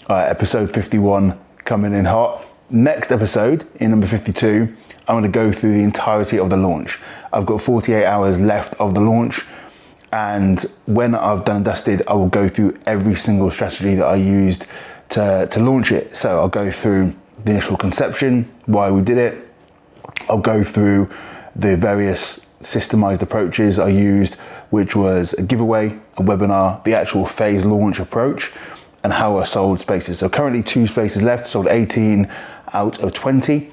Episode 51 coming in hot. Next episode, in number 52, I'm going to go through the entirety of the launch. I've got 48 hours left of the launch, and when I've done and dusted, I will go through every single strategy that I used to launch it. So I'll go through the initial conception, why we did it. I'll go through the various systemized approaches I used, which was a giveaway, a webinar, the actual phase launch approach, and how I sold spaces. So currently 2 spaces left, sold 18 out of 20.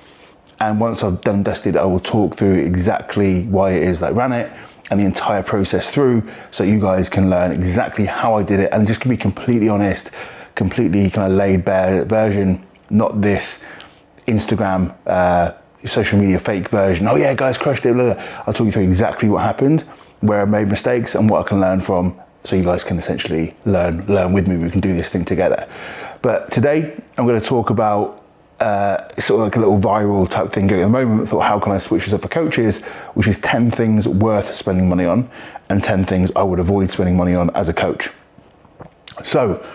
And once I've done dusted, I will talk through exactly why it is that I ran it and the entire process through, so you guys can learn exactly how I did it. And just to be completely honest, completely kind of laid bare version, not this Instagram, social media fake version. Oh yeah, guys, crushed it. Blah, blah. I'll talk you through exactly what happened, where I made mistakes and what I can learn from, so you guys can essentially learn with me. We can do this thing together. But today I'm going to talk about sort of like a little viral type thing going at the moment. I thought, how can I switch this up for coaches, which is 10 things worth spending money on and 10 things I would avoid spending money on as a coach. So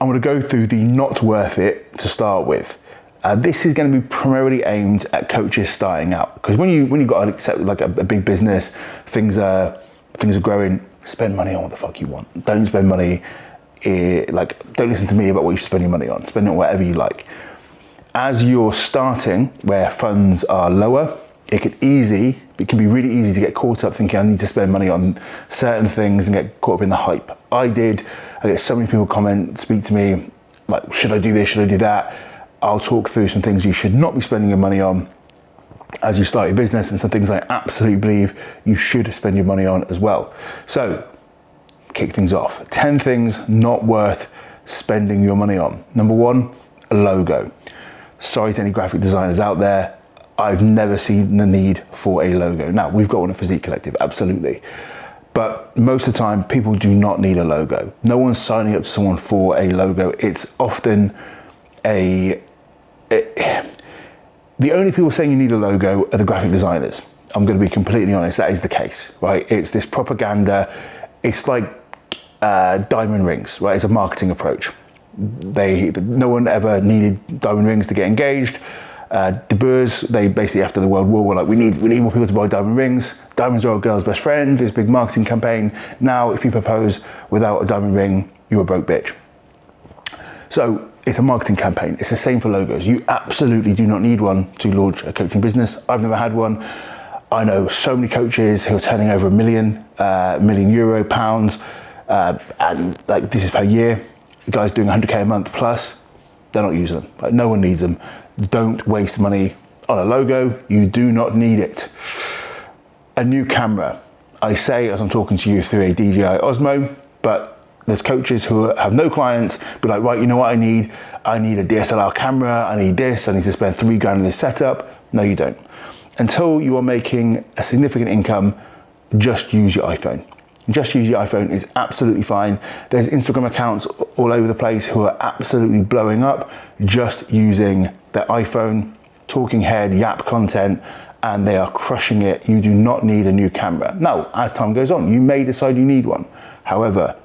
I'm going to go through the not worth it to start with. This is going to be primarily aimed at coaches starting out, because when you got to accept like a big business, things are growing. Spend money on what the fuck you want. Don't spend money, don't listen to me about what you should spend your money on. Spend it on whatever you like. As you're starting, where funds are lower, it can be really easy to get caught up thinking I need to spend money on certain things and get caught up in the hype. I get so many people speak to me, like, should I do this, should I do that? I'll talk through some things you should not be spending your money on as you start your business, and some things I absolutely believe you should spend your money on as well. So, kick things off. 10 things not worth spending your money on. Number 1, a logo. Sorry to any graphic designers out there, I've never seen the need for a logo. Now, we've got one at Physique Collective, absolutely. But most of the time, people do not need a logo. No one's signing up to someone for a logo. It's often the only people saying you need a logo are the graphic designers. I'm going to be completely honest, that is the case, right? It's this propaganda. It's like diamond rings, right? It's a marketing approach. No one ever needed diamond rings to get engaged. De Boers, they basically after the World War were like, we need more people to buy diamond rings. Diamonds are a girl's best friend. This big marketing campaign. Now, if you propose without a diamond ring, you're a broke bitch. So it's a marketing campaign. It's the same for logos. You absolutely do not need one to launch a coaching business. I've never had one. I know so many coaches who are turning over £1 million euro, pounds, and like this is per year. The guys doing 100k a month plus, they're not using them. Like, no one needs them. Don't waste money on a logo. You do not need it. A new camera. I say as I'm talking to you through a DJI Osmo, but there's coaches who have no clients, be like, right, you know what I need? I need a DSLR camera, I need this, I need to spend $3 grand on this setup. No, you don't. Until you are making a significant income, just use your iPhone. Just use your iPhone is absolutely fine. There's Instagram accounts all over the place who are absolutely blowing up just using their iPhone, talking head, yap content, and they are crushing it. You do not need a new camera. Now, as time goes on, you may decide you need one. However,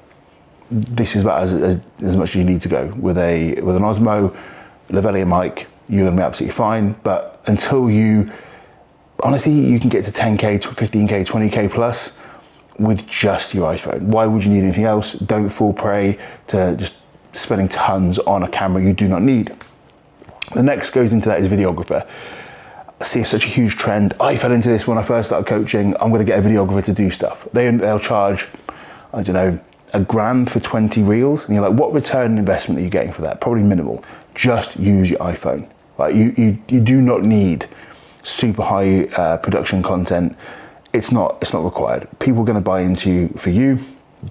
this is about as much as you need to go. With an Osmo, lavalier mic, you're gonna be absolutely fine. But until honestly, you can get to 10K, 15K, 20K plus with just your iPhone. Why would you need anything else? Don't fall prey to just spending tons on a camera you do not need. The next goes into that is videographer. I see such a huge trend. I fell into this when I first started coaching. I'm gonna get a videographer to do stuff. They'll charge, I don't know, $1 grand for 20 reels, and you're like, what return on investment are you getting for that? Probably minimal. Just use your iPhone. Right? You do not need super high production content. It's not required. People are going to buy into for you.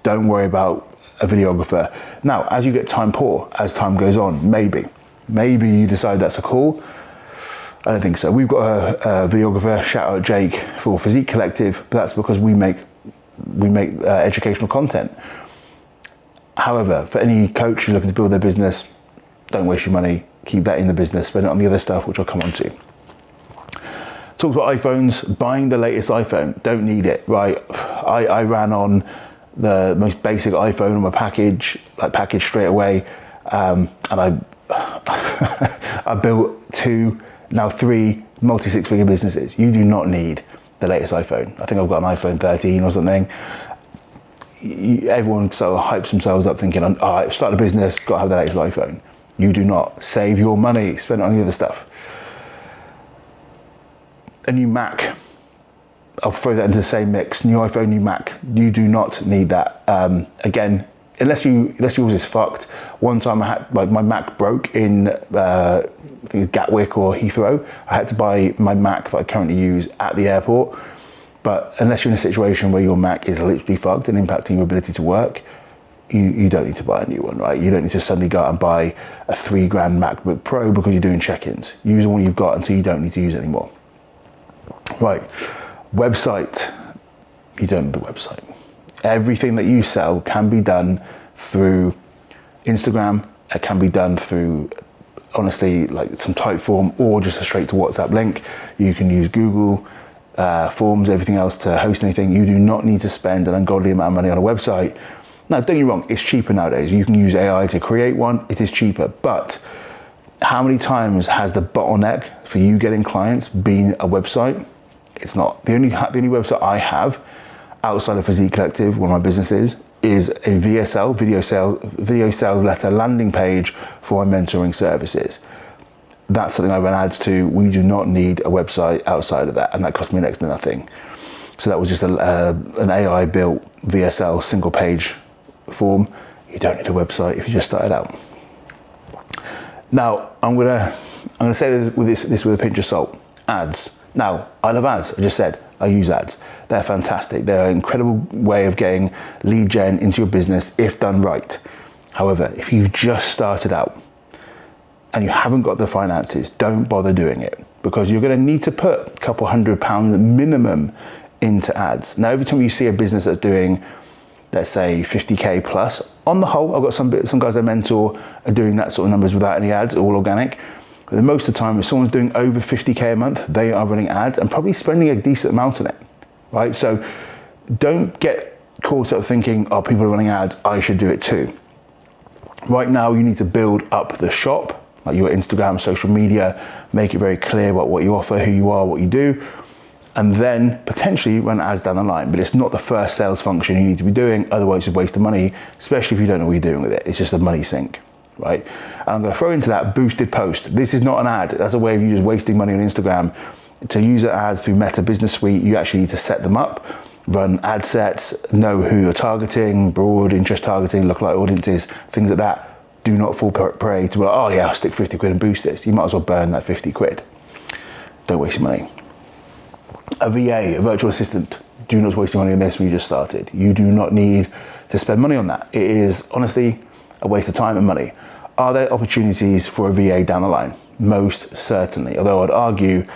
Don't worry about a videographer. Now, as you get time poor, as time goes on, maybe you decide that's a call. I don't think so. We've got a videographer. Shout out Jake for Physique Collective, but that's because we make educational content. However, for any coach who's looking to build their business, don't waste your money. Keep that in the business. Spend it on the other stuff, which I'll come on to. Talk about iPhones. Buying the latest iPhone. Don't need it, right? I ran on the most basic iPhone on my package straight away. And I I built 2, now 3 multi-six-figure businesses. You do not need the latest iPhone. I think I've got an iPhone 13 or something. Everyone sort of hypes themselves up thinking, oh, I start a business, got to have the latest iPhone. You do not. Save your money, spend it on the other stuff. A new Mac, I'll throw that into the same mix. New iPhone, new Mac. You do not need that. Again, unless yours is fucked. One time I had, like, my Mac broke in I think it was Gatwick or Heathrow. I had to buy my Mac that I currently use at the airport. But unless you're in a situation where your Mac is literally fucked and impacting your ability to work, you don't need to buy a new one, right? You don't need to suddenly go out and buy a $3,000 MacBook Pro because you're doing check-ins. Use the one you've got until you don't need to use it anymore. Right, website. You don't need the website. Everything that you sell can be done through Instagram. It can be done through, honestly, like some type form or just a straight to WhatsApp link. You can use Google Forms, everything else to host anything. You do not need to spend an ungodly amount of money on a website. Now, don't get me wrong, it's cheaper nowadays. You can use AI to create one. It is cheaper, but how many times has the bottleneck for you getting clients been a website? It's not. The only website I have outside of Physique Collective, one of my businesses, is a VSL, video sales letter landing page for my mentoring services. That's something I run ads to. We do not need a website outside of that, and that cost me next to nothing. So that was just an AI built VSL single page form. You don't need a website if you just started out. Now I'm gonna say this with a pinch of salt. Ads. Now, I love ads. I just said I use ads. They're fantastic. They're an incredible way of getting lead gen into your business if done right. However, if you've just started out and you haven't got the finances, don't bother doing it, because you're going to need to put a couple £100 minimum into ads. Now, every time you see a business that's doing, let's say 50K plus, on the whole, I've got some guys I mentor are doing that sort of numbers without any ads, all organic. But most of the time, if someone's doing over 50K a month, they are running ads and probably spending a decent amount on it, right? So don't get caught up thinking, oh, people are running ads, I should do it too. Right now, you need to build up the shop, like your Instagram, social media, make it very clear about what you offer, who you are, what you do, and then potentially run ads down the line. But it's not the first sales function you need to be doing, otherwise it's a waste of money, especially if you don't know what you're doing with it. It's just a money sink, right? And I'm gonna throw into that boosted post. This is not an ad, that's a way of you just wasting money on Instagram. To use an ad through Meta Business Suite, you actually need to set them up, run ad sets, know who you're targeting, broad interest targeting, lookalike audiences, things like that. Do not fall prey to, oh yeah, I'll stick 50 quid and boost this. You might as well burn that 50 quid. Don't waste your money. A VA, a virtual assistant, do not waste your money on this when you just started. You do not need to spend money on that. It is honestly a waste of time and money. Are there opportunities for a VA down the line? Most certainly. Although I'd argue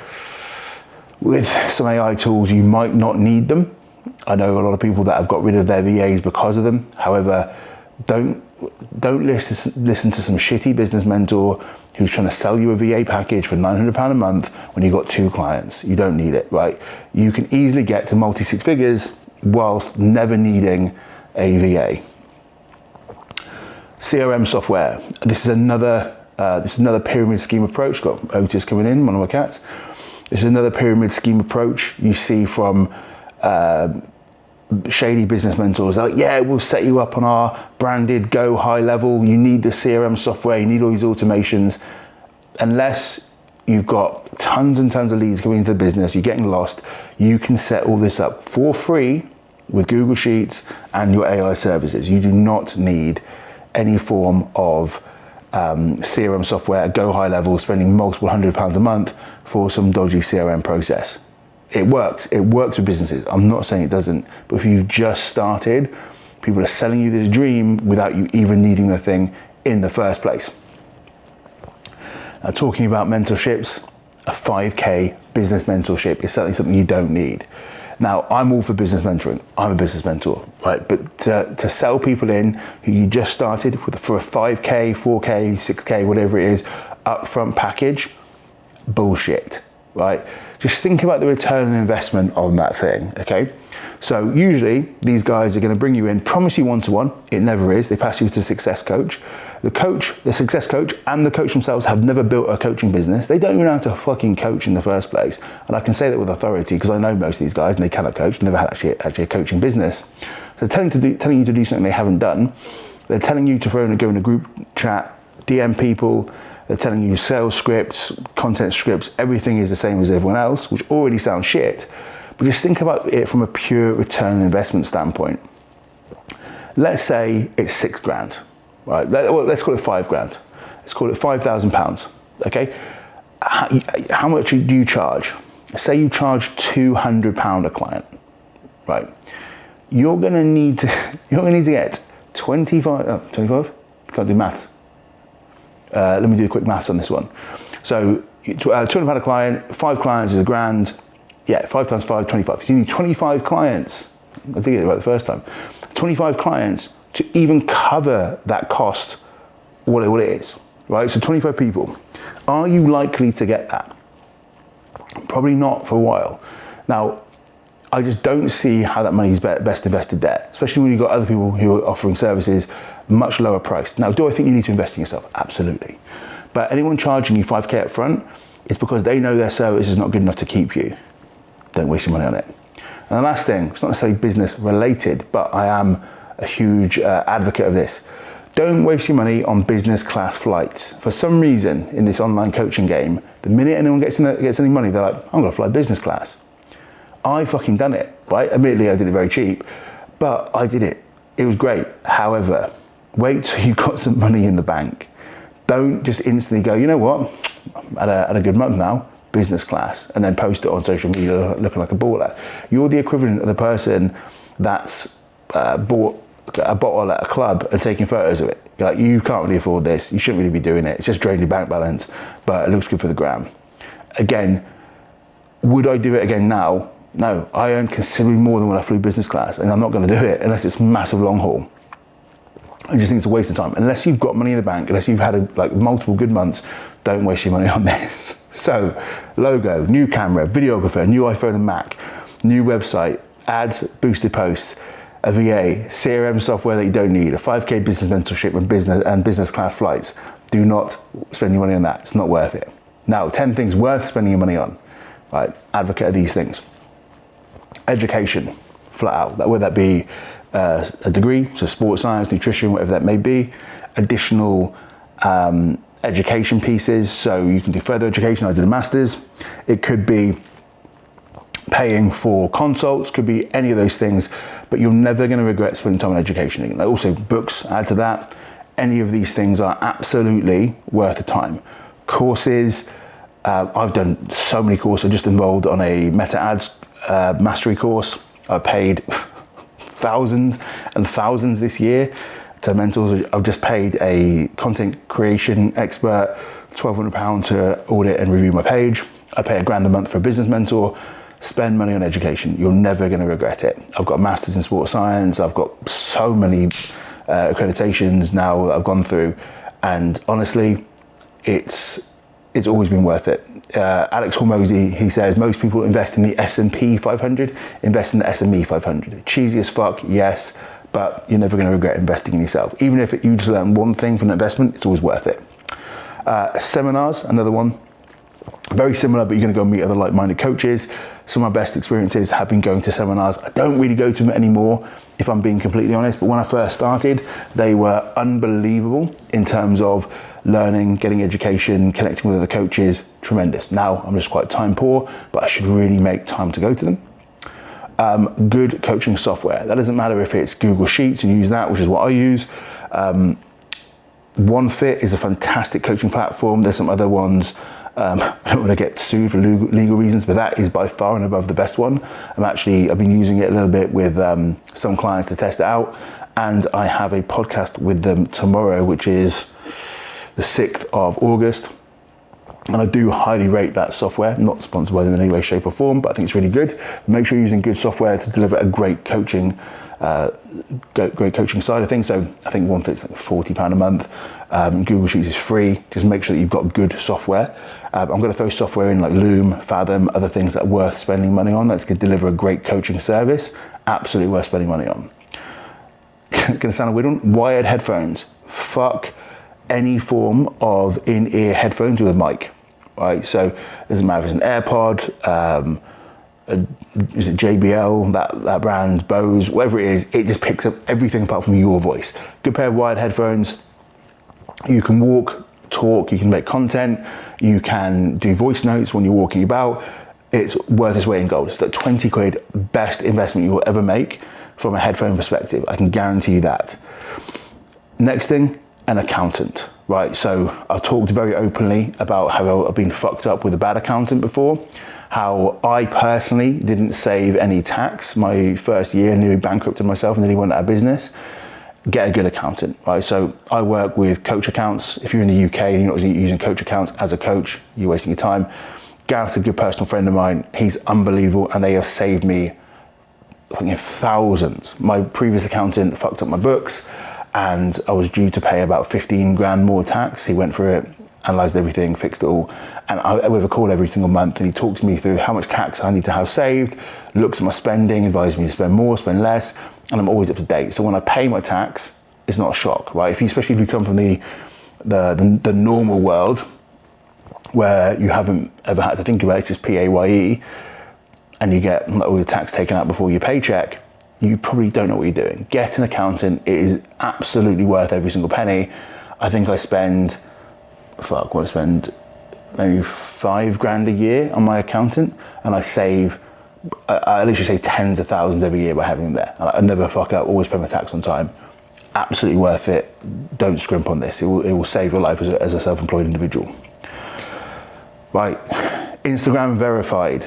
with some AI tools, you might not need them. I know a lot of people that have got rid of their VAs because of them. However, don't listen to some shitty business mentor who's trying to sell you a VA package for £900 a month when you've got 2 clients. You don't need it, right? You can easily get to multi-six figures whilst never needing a VA. CRM software. This is another pyramid scheme approach. Got Otis coming in, one of my cats. This is another pyramid scheme approach you see from shady business mentors. They're like, yeah, we'll set you up on our branded go high level. You need the CRM software, you need all these automations. Unless you've got tons and tons of leads coming into the business, you're getting lost, you can set all this up for free with Google Sheets and your AI services. You do not need any form of CRM software at go high level, spending multiple £100 a month for some dodgy CRM process. It works with businesses. I'm not saying it doesn't, but if you've just started, people are selling you this dream without you even needing the thing in the first place. Now, talking about mentorships, a 5K business mentorship is certainly something you don't need. Now, I'm all for business mentoring. I'm a business mentor, right? But to sell people in who you just started for a 5K, 4K, 6K, whatever it is, upfront package, bullshit, right? Just think about the return on investment on that thing, okay? So usually these guys are gonna bring you in, promise you one-to-one. It never is. They pass you to a success coach. The coach, the success coach, and the coach themselves have never built a coaching business. They don't even know how to fucking coach in the first place. And I can say that with authority because I know most of these guys and they cannot coach, never had actually a coaching business. So telling you to do something they haven't done. They're telling you to go in a group chat, DM people. They're telling you sales scripts, content scripts, everything is the same as everyone else, which already sounds shit. But just think about it from a pure return on investment standpoint. Let's say it's $6,000, right? Let's call it $5,000. Let's call it £5,000, okay? How much do you charge? Say you charge £200 a client, right? You're gonna need to get 25, can't do maths. Let me do a quick maths on this one. So £200 a client, 5 clients is £1,000. Yeah, 5 times 5, 25. You need 25 clients. I did it right the first time. 25 clients to even cover that cost, what it is, right? So 25 people. Are you likely to get that? Probably not for a while. Now, I just don't see how that money is best invested there, especially when you've got other people who are offering services much lower priced. Now, do I think you need to invest in yourself? Absolutely. But anyone charging you 5K up front, it's because they know their service is not good enough to keep you. Don't waste your money on it. And the last thing, it's not necessarily business related, but I am a huge advocate of this. Don't waste your money on business class flights. For some reason in this online coaching game, the minute anyone gets any money, they're like, I'm gonna fly business class. I fucking done it, right? Admittedly, I did it very cheap, but I did it. It was great. However, wait till you've got some money in the bank. Don't just instantly go, you know what? I had a good month now, business class, and then post it on social media looking like a baller. You're the equivalent of the person that's bought a bottle at a club and taking photos of it. You're like, you can't really afford this. You shouldn't really be doing it. It's just draining your bank balance, but it looks good for the gram. Again, would I do it again now? No, I earn considerably more than when I flew business class, and I'm not going to do it unless it's massive long haul. I just think it's a waste of time. Unless you've got money in the bank, unless you've had multiple good months, don't waste your money on this. So, logo, new camera, videographer, new iPhone and Mac, new website, ads, boosted posts, a VA, CRM software that you don't need, a 5K business mentorship and business class flights. Do not spend your money on that. It's not worth it. Now, 10 things worth spending your money on. Right, advocate of these things. Education, flat out. Whether that be a degree, so sports science, nutrition, whatever that may be. Additional education pieces, so you can do further education. I did a master's. It could be paying for consults, could be any of those things, but you're never going to regret spending time on education. Also books, add to that. Any of these things are absolutely worth the time. Courses, I've done so many courses. I just enrolled on a meta ads mastery course. I paid thousands and thousands this year to mentors. I've just paid a content creation expert £1,200 to audit and review my page. I pay $1,000 a month for a business mentor. Spend money on education. You're never going to regret it. I've got a master's in sports science. I've got so many accreditations now that I've gone through, and honestly, it's always been worth it. Alex Hormozy, he says, most people invest in the S&P 500, invest in the SME 500. Cheesy as fuck, yes, but you're never going to regret investing in yourself. Even if you just learn one thing from an investment, it's always worth it. Seminars, another one. Very similar, but you're going to go meet other like-minded coaches. Some of my best experiences have been going to seminars. I don't really go to them anymore, if I'm being completely honest, but when I first started, they were unbelievable in terms of learning, getting education, connecting with other coaches, tremendous. Now I'm just quite time poor, but I should really make time to go to them. Good coaching software. That doesn't matter if it's Google Sheets and use that, which is what I use. OneFit is a fantastic coaching platform. There's some other ones. I don't want to get sued for legal reasons, but that is by far and above the best one. I've been using it a little bit with some clients to test it out, and I have a podcast with them tomorrow, which is the 6th of August. And I do highly rate that software. Not sponsored by them in any way, shape or form, but I think it's really good. Make sure you're using good software to deliver a great coaching side of things. So I think OneFit's like £40 a month. Google Sheets is free. Just make sure that you've got good software. I'm going to throw software in like Loom, Fathom, other things that are worth spending money on. That's going to deliver a great coaching service. Absolutely worth spending money on. Going to sound a weird one. Wired headphones. Fuck any form of in-ear headphones with a mic, right? So it doesn't matter if it's an AirPod, is it JBL, that brand, Bose, whatever it is, it just picks up everything apart from your voice. Good pair of wired headphones. You can walk, talk, you can make content, you can do voice notes when you're walking about. It's worth its weight in gold. It's like 20 quid, best investment you will ever make from a headphone perspective. I can guarantee you that. Next thing, an accountant, right? So I've talked very openly about how I've been fucked up with a bad accountant before, how I personally didn't save any tax my first year, nearly bankrupted myself and nearly went out of business. Get a good accountant, right? So I work with coach accounts. If you're in the UK and you're not using coach accounts as a coach, you're wasting your time. Gareth's a good personal friend of mine. He's unbelievable and they have saved me thousands. My previous accountant fucked up my books and I was due to pay about 15 grand more tax. He went through it, analysed everything, fixed it all. And we have a call every single month and he talks me through how much tax I need to have saved, looks at my spending, advises me to spend more, spend less, and I'm always up to date. So when I pay my tax, it's not a shock, right? Especially if you come from the normal world where you haven't ever had to think about it, it's just PAYE, and you get all your tax taken out before your paycheck, you probably don't know what you're doing. Get an accountant. It is absolutely worth every single penny. I think I spend, maybe 5 grand a year on my accountant, and I save, I literally save tens of thousands every year by having them there. I never fuck up, always pay my tax on time. Absolutely worth it. Don't scrimp on this. It will save your life as a self-employed individual. Right, Instagram verified.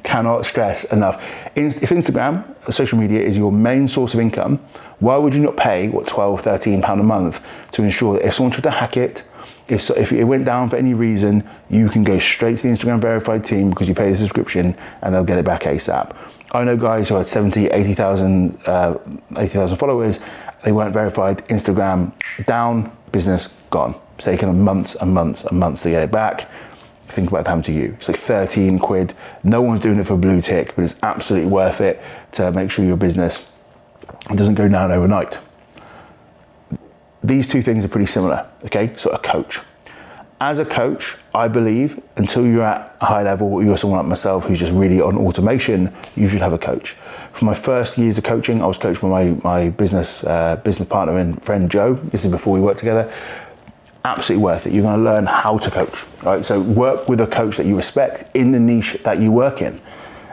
Cannot stress enough. If Instagram, social media, is your main source of income, why would you not pay, £12, £13 a month to ensure that if someone tried to hack it, if it went down for any reason, you can go straight to the Instagram verified team because you pay the subscription and they'll get it back ASAP. I know guys who had 70, 80,000 followers, they weren't verified, Instagram down, business gone. It's taken months and months and months to get it back. Think about it happening to you. It's like 13 quid. No one's doing it for a blue tick, but it's absolutely worth it to make sure your business doesn't go down overnight. These two things are pretty similar, okay? So a coach. As a coach, I believe until you're at a high level, or you're someone like myself who's just really on automation, you should have a coach. For my first years of coaching, I was coached by my business partner and friend Joe. This is before we worked together. Absolutely worth it. You're going to learn how to coach, right? So work with a coach that you respect in the niche that you work in,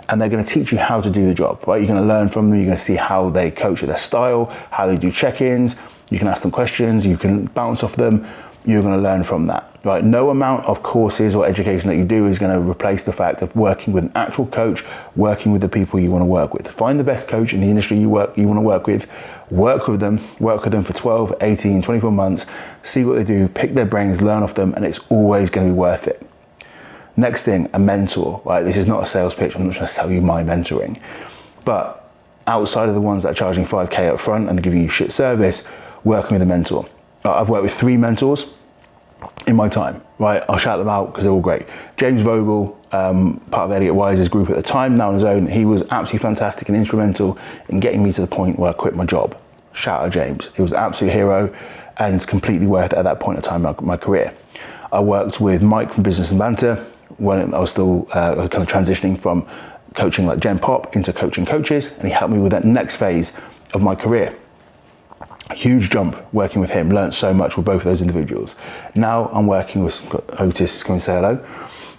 and they're going to teach you how to do the job, right? You're going to learn from them. You're going to see how they coach at their style, how they do check-ins. You can ask them questions. You can bounce off them. You're going to learn from that, right? No amount of courses or education that you do is going to replace the fact of working with an actual coach, working with the people you want to work with. Find the best coach in the industry you want to work with them for 12, 18, 24 months, see what they do, pick their brains, learn off them, and it's always going to be worth it. Next thing, a mentor, right? This is not a sales pitch. I'm not trying to sell you my mentoring, but outside of the ones that are charging 5K up front and giving you shit service, working with a mentor. I've worked with 3 mentors in my time, right? I'll shout them out because they're all great. James Vogel, part of Elliot Wise's group at the time, now on his own, he was absolutely fantastic and instrumental in getting me to the point where I quit my job. Shout out James. He was an absolute hero and completely worth it at that point in time in my career. I worked with Mike from Business and Banter when I was still kind of transitioning from coaching like Gen Pop into coaching coaches, and he helped me with that next phase of my career. Huge jump working with him, learned so much with both of those individuals. Now I'm working with Otis, is coming to say hello,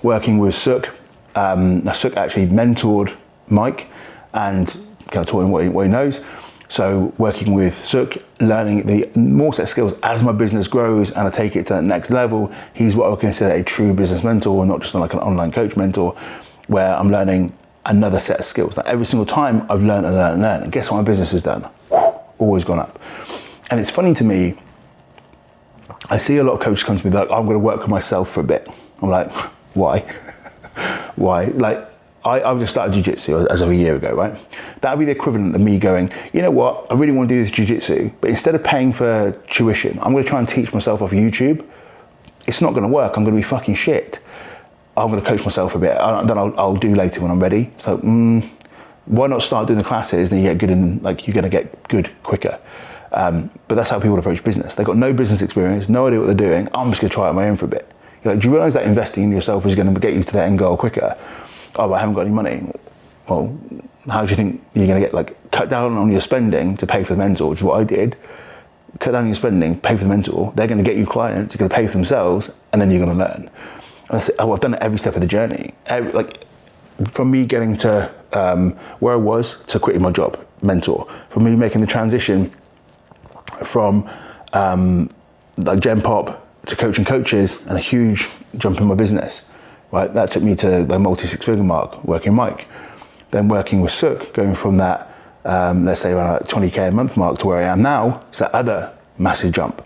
working with Suk. Suk actually mentored Mike and kind of taught him what he knows. So working with Suk, learning the more set of skills as my business grows and I take it to the next level, he's what I would consider a true business mentor, not just like an online coach mentor, where I'm learning another set of skills. Like every single time I've learned and learned and learned, and guess what my business has done? Always gone up. And it's funny to me, I see a lot of coaches come to me like, I'm going to work with myself for a bit. I'm like, why? Why? Like, I've just started jiu-jitsu as of a year ago, right? That would be the equivalent of me going, you know what, I really want to do this jiu-jitsu, but instead of paying for tuition, I'm going to try and teach myself off YouTube. It's not going to work. I'm going to be fucking shit. I'm going to coach myself a bit. Then I'll do later when I'm ready. So why not start doing the classes? Then you get good, and like you're going to get good quicker. But that's how people approach business. They've got no business experience, no idea what they're doing. I'm just going to try it on my own for a bit. You're like, do you realise that investing in yourself is going to get you to that end goal quicker? Oh, but I haven't got any money. Well, how do you think you're going to get, like, cut down on your spending to pay for the mentor, which is what I did. Cut down on your spending, pay for the mentor. They're going to get you clients, you're going to pay for themselves, and then you're going to learn. And I've done it every step of the journey. From me getting to where I was to quitting my job, mentor. From me making the transition from like Gen Pop to coaching coaches, and a huge jump in my business. Right, that took me to the multi-six-figure mark, working Mike. Then working with PHYSIQUE, going from that, let's say around 20K a month mark to where I am now, it's that other massive jump.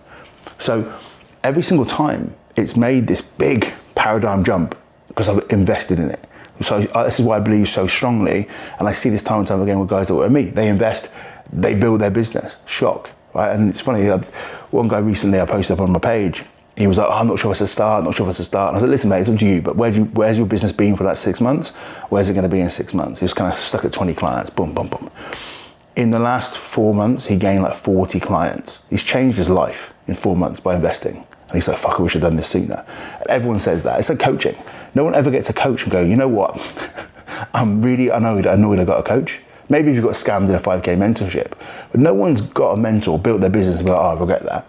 So every single time it's made this big paradigm jump because I've invested in it. So this is why I believe so strongly, and I see this time and time again with guys that work with me. They invest, they build their business. Shock, right? And it's funny, one guy recently I posted up on my page, he was like, oh, I'm not sure if it's a start, not sure if it's a start. And I was like, listen mate, it's up to you, but where's your business been for like 6 months? Where's it going to be in 6 months? He was kind of stuck at 20 clients, boom, boom, boom. In the last 4 months, he gained like 40 clients. He's changed his life in 4 months by investing. And he's like, fuck, I wish I'd done this sooner. And everyone says that. It's like coaching. No one ever gets a coach and go, you know what? I'm really annoyed I got a coach. Maybe if you got scammed in a 5K mentorship. But no one's got a mentor, built their business, and be like, oh, I regret that.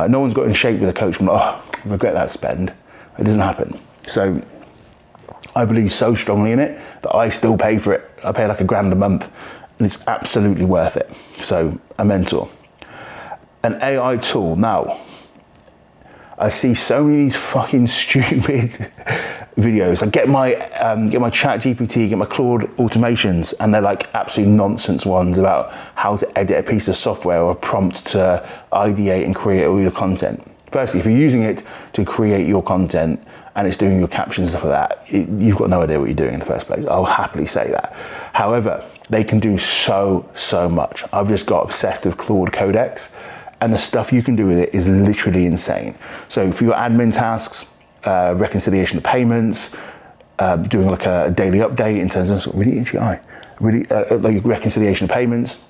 No one's got in shape with a coach and like, oh, I regret that spend. It doesn't happen. So I believe so strongly in it that I still pay for it. I pay like $1,000 a month, and it's absolutely worth it. So a mentor. An AI tool. Now, I see so many of these fucking stupid videos. Like get my Chat GPT, get my Claude automations, and they're like absolute nonsense ones about how to edit a piece of software or a prompt to ideate and create all your content. Firstly, if you're using it to create your content and it's doing your captions and stuff like that, you've got no idea what you're doing in the first place. I'll happily say that. However, they can do so much. I've just got obsessed with Claude Codex, and the stuff you can do with it is literally insane. So for your admin tasks, reconciliation of payments, doing like a daily update in terms of like reconciliation of payments,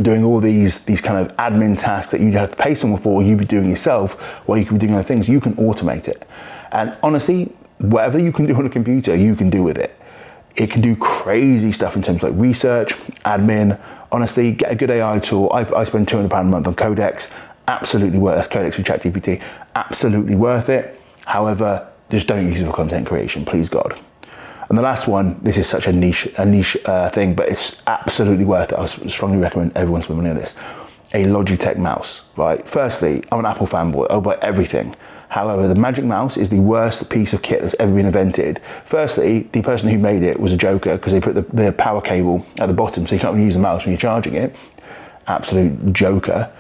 doing all these kind of admin tasks that you'd have to pay someone for, or you'd be doing yourself, while you could be doing other things, you can automate it. And honestly, whatever you can do on a computer, you can do with it. It can do crazy stuff in terms of like research, admin. Honestly, get a good AI tool. I spend £200 a month on Codex. Absolutely worth it. That's Codex with ChatGPT. Absolutely worth it. However, just don't use it for content creation, please God. And the last one, this is such a niche thing, but it's absolutely worth it. I strongly recommend everyone spend money on this. A Logitech mouse, right? Firstly, I'm an Apple fanboy. I'll buy everything. However, the Magic Mouse is the worst piece of kit that's ever been invented. Firstly, the person who made it was a joker because they put the power cable at the bottom so you can't even use the mouse when you're charging it. Absolute joker.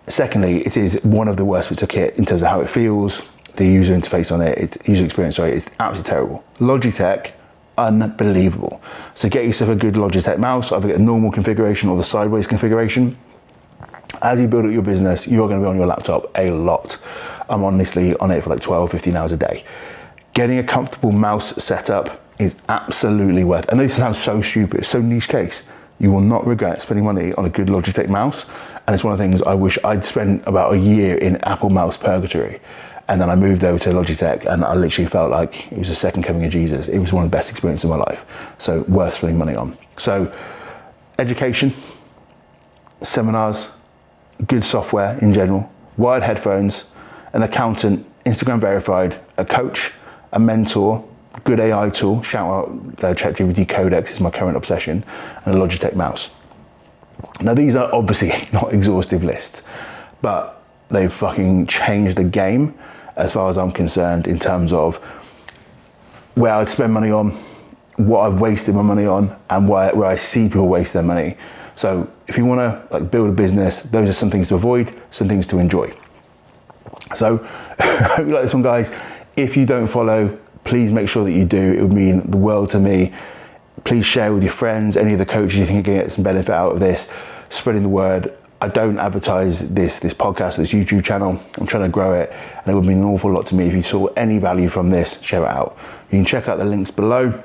Secondly, it is one of the worst bits of kit in terms of how it feels, the user interface on it, its user experience, it's absolutely terrible. Logitech, unbelievable. So get yourself a good Logitech mouse, either get a normal configuration or the sideways configuration. As you build up your business, you're going to be on your laptop a lot. I'm honestly on it for like 12, 15 hours a day. Getting a comfortable mouse setup is absolutely worth it. I know this sounds so stupid, it's so niche case. You will not regret spending money on a good Logitech mouse. And it's one of the things I wish I'd spent about a year in Apple mouse purgatory. And then I moved over to Logitech, and I literally felt like it was the second coming of Jesus. It was one of the best experiences of my life. So worth spending money on. So education, seminars, good software in general, wired headphones, an accountant, Instagram verified, a coach, a mentor, good AI tool, shout out ChatGPT Codex is my current obsession, and a Logitech mouse. Now these are obviously not exhaustive lists, but they've fucking changed the game as far as I'm concerned in terms of where I'd spend money on, what I've wasted my money on, and where I see people waste their money. So if you want to like build a business, those are some things to avoid, some things to enjoy. So I hope you like this one, guys. If you don't follow, please make sure that you do. It would mean the world to me. Please share with your friends, any of the coaches you think are going to get some benefit out of this, spreading the word. I don't advertise this podcast, this YouTube channel. I'm trying to grow it, and it would mean an awful lot to me if you saw any value from this. Share it out. You can check out the links below.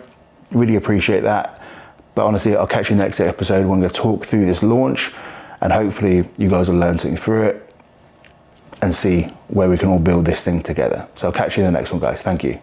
Really appreciate that. But honestly, I'll catch you next episode when I'm going to talk through this launch And hopefully you guys will learn something through it and see where we can all build this thing together. So I'll catch you in the next one, guys. Thank you.